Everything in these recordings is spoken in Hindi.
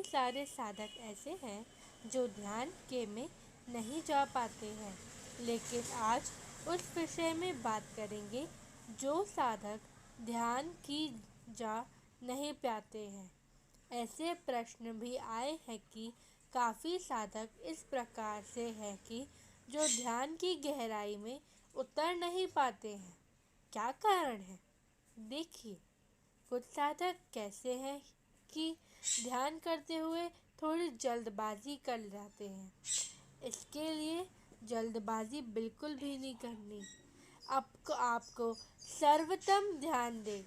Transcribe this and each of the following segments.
सारे साधक ऐसे हैं जो ध्यान के में नहीं जा पाते हैं, लेकिन आज उस विषय में बात करेंगे जो साधक ध्यान की जा नहीं पाते हैं। ऐसे प्रश्न भी आए हैं कि काफ़ी साधक इस प्रकार से हैं कि जो ध्यान की गहराई में उतर नहीं पाते हैं। क्या कारण है? देखिए, कुछ साधक कैसे हैं कि ध्यान करते हुए थोड़ी जल्दबाजी कर जाते हैं। इसके लिए जल्दबाजी बिल्कुल भी नहीं करनी। आपको सर्वोत्तम ध्यान दें।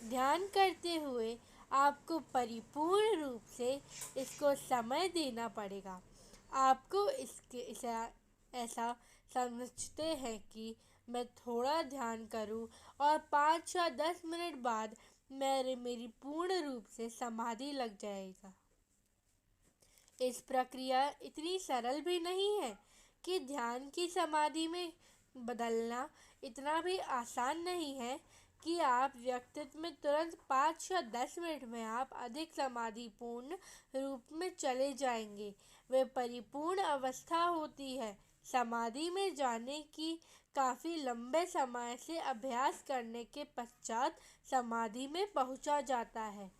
ध्यान करते हुए आपको परिपूर्ण रूप से इसको समय देना पड़ेगा। आपको ऐसा समझते हैं कि मैं थोड़ा ध्यान करूं और 5 या 10 मिनट बाद मेरी पूर्ण रूप से समाधि लग जाएगा। इस प्रक्रिया इतनी सरल भी नहीं है कि ध्यान की समाधि में बदलना इतना भी आसान नहीं है कि आप व्यक्तित्व में तुरंत 5 या 10 मिनट में आप अधिक समाधिपूर्ण रूप में चले जाएंगे। वे परिपूर्ण अवस्था होती है। समाधि में जाने की काफ़ी लंबे समय से अभ्यास करने के पश्चात समाधि में पहुंचा जाता है।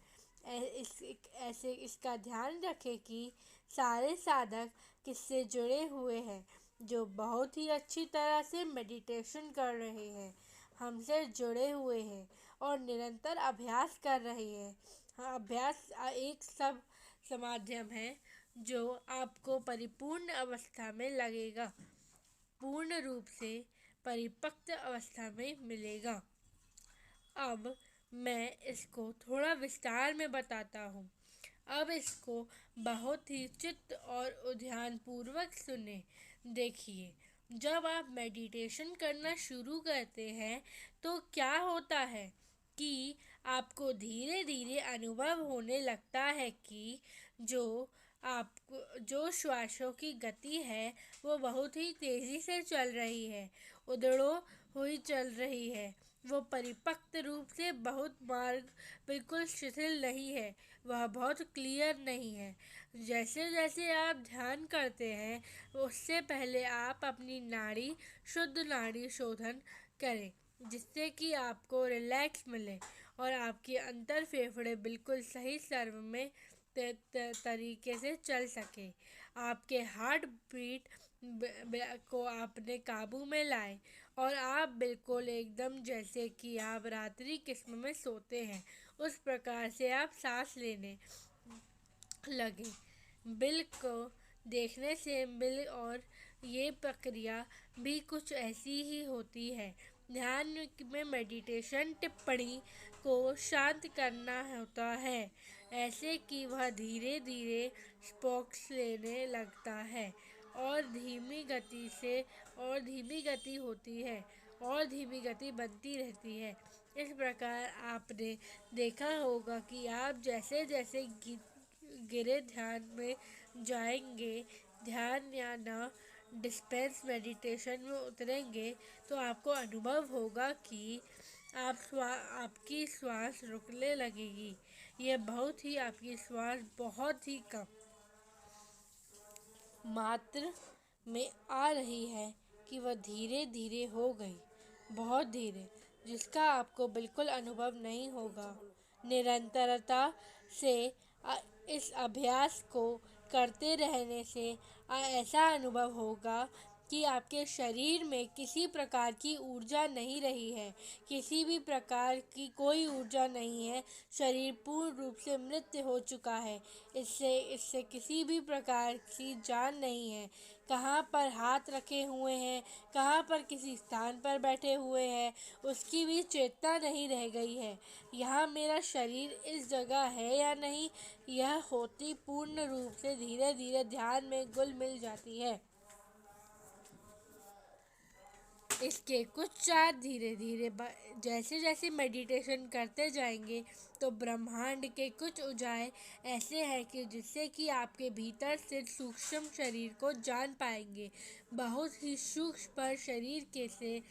इसका ध्यान रखें कि सारे साधक किससे जुड़े हुए हैं, जो बहुत ही अच्छी तरह से मेडिटेशन कर रहे हैं, हमसे जुड़े हुए हैं और निरंतर अभ्यास कर रहे हैं। हाँ, अभ्यास एक सब माध्यम है जो आपको परिपूर्ण अवस्था में लगेगा, पूर्ण रूप से परिपक्व अवस्था में मिलेगा। अब मैं इसको थोड़ा विस्तार में बताता हूँ। अब इसको बहुत ही चित्त और ध्यानपूर्वक सुने। देखिए, जब आप मेडिटेशन करना शुरू करते हैं तो क्या होता है कि आपको धीरे धीरे अनुभव होने लगता है कि जो श्वासों की गति है वो बहुत ही तेज़ी से चल रही है, उधड़ो हुई चल रही है। वो परिपक्व रूप से बहुत मार्ग बिल्कुल शिथिल नहीं है, वह बहुत क्लियर नहीं है। जैसे जैसे आप ध्यान करते हैं उससे पहले आप अपनी शुद्ध नाड़ी शोधन करें, जिससे कि आपको रिलैक्स मिले और आपके अंतर फेफड़े बिल्कुल सही सर्व में तरीके से चल सके। आपके हार्ट बीट को आपने काबू में लाए और आप बिल्कुल एकदम जैसे कि आप रात्रि किस्म में सोते हैं उस प्रकार से आप सांस लेने लगे। बिल को देखने से बिल और ये प्रक्रिया भी कुछ ऐसी ही होती है। ध्यान में मेडिटेशन टिप्पणी को शांत करना होता है, ऐसे कि वह धीरे धीरे स्पोक्स लेने लगता है और धीमी गति होती है और धीमी गति बनती रहती है। इस प्रकार आपने देखा होगा कि आप जैसे जैसे गिरे ध्यान में जाएंगे, ध्यान या ना डिस्पेंस मेडिटेशन में उतरेंगे, तो आपको अनुभव होगा कि आपकी श्वास रुकने लगेगी। यह आपकी श्वास बहुत ही कम मात्रा में आ रही है कि वह धीरे धीरे हो गई, बहुत धीरे, जिसका आपको बिल्कुल अनुभव नहीं होगा। निरंतरता से इस अभ्यास को करते रहने से ऐसा अनुभव होगा कि आपके शरीर में किसी प्रकार की ऊर्जा नहीं रही है, किसी भी प्रकार की कोई ऊर्जा नहीं है। शरीर पूर्ण रूप से मृत हो चुका है। इससे किसी भी प्रकार की जान नहीं है। कहाँ पर हाथ रखे हुए हैं, कहाँ पर किसी स्थान पर बैठे हुए हैं, उसकी भी चेतना नहीं रह गई है। यहाँ मेरा शरीर इस जगह है या नहीं, यह होती पूर्ण रूप से धीरे धीरे ध्यान में घुल मिल जाती है। इसके कुछ चार धीरे धीरे जैसे जैसे मेडिटेशन करते जाएंगे तो ब्रह्मांड के कुछ उजाय ऐसे हैं कि जिससे कि आपके भीतर से सूक्ष्म शरीर को जान पाएंगे। बहुत ही सूक्ष्म पर शरीर कैसे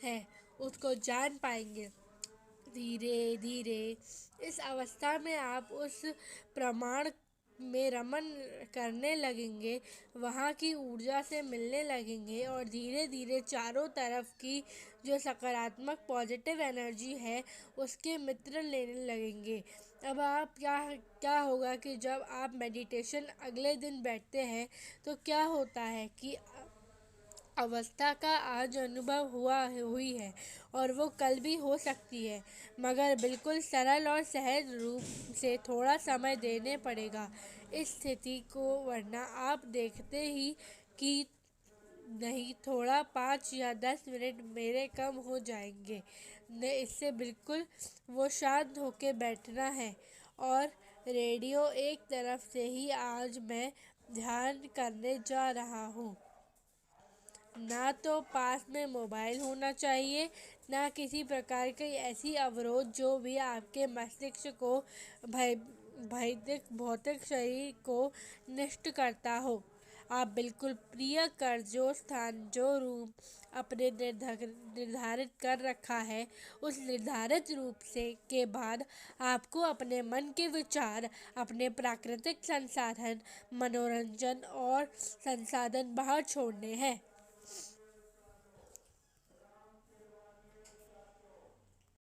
है उसको जान पाएंगे। धीरे धीरे इस अवस्था में आप उस प्रमाण में रमन करने लगेंगे, वहाँ की ऊर्जा से मिलने लगेंगे और धीरे धीरे चारों तरफ की जो सकारात्मक पॉजिटिव एनर्जी है उसके मित्र लेने लगेंगे। अब आप क्या होगा कि जब आप मेडिटेशन अगले दिन बैठते हैं तो क्या होता है कि अवस्था का आज अनुभव हुई है और वो कल भी हो सकती है, मगर बिल्कुल सरल और सहज रूप से थोड़ा समय देने पड़ेगा इस स्थिति को, वरना आप देखते ही कि नहीं थोड़ा 5 या 10 मिनट मेरे कम हो जाएंगे ने इससे बिल्कुल वो शांत होके बैठना है। और रेडियो एक तरफ से ही आज मैं ध्यान करने जा रहा हूँ। ना तो पास में मोबाइल होना चाहिए, ना किसी प्रकार की ऐसी अवरोध जो भी आपके मस्तिष्क को भय भौतिक भौतिक शरीर को नष्ट करता हो। आप बिल्कुल प्रिय कर जो स्थान जो रूम अपने निर्धारित कर रखा है उस निर्धारित रूप से के बाद आपको अपने मन के विचार, अपने प्राकृतिक संसाधन, मनोरंजन और संसाधन बाहर छोड़ने हैं।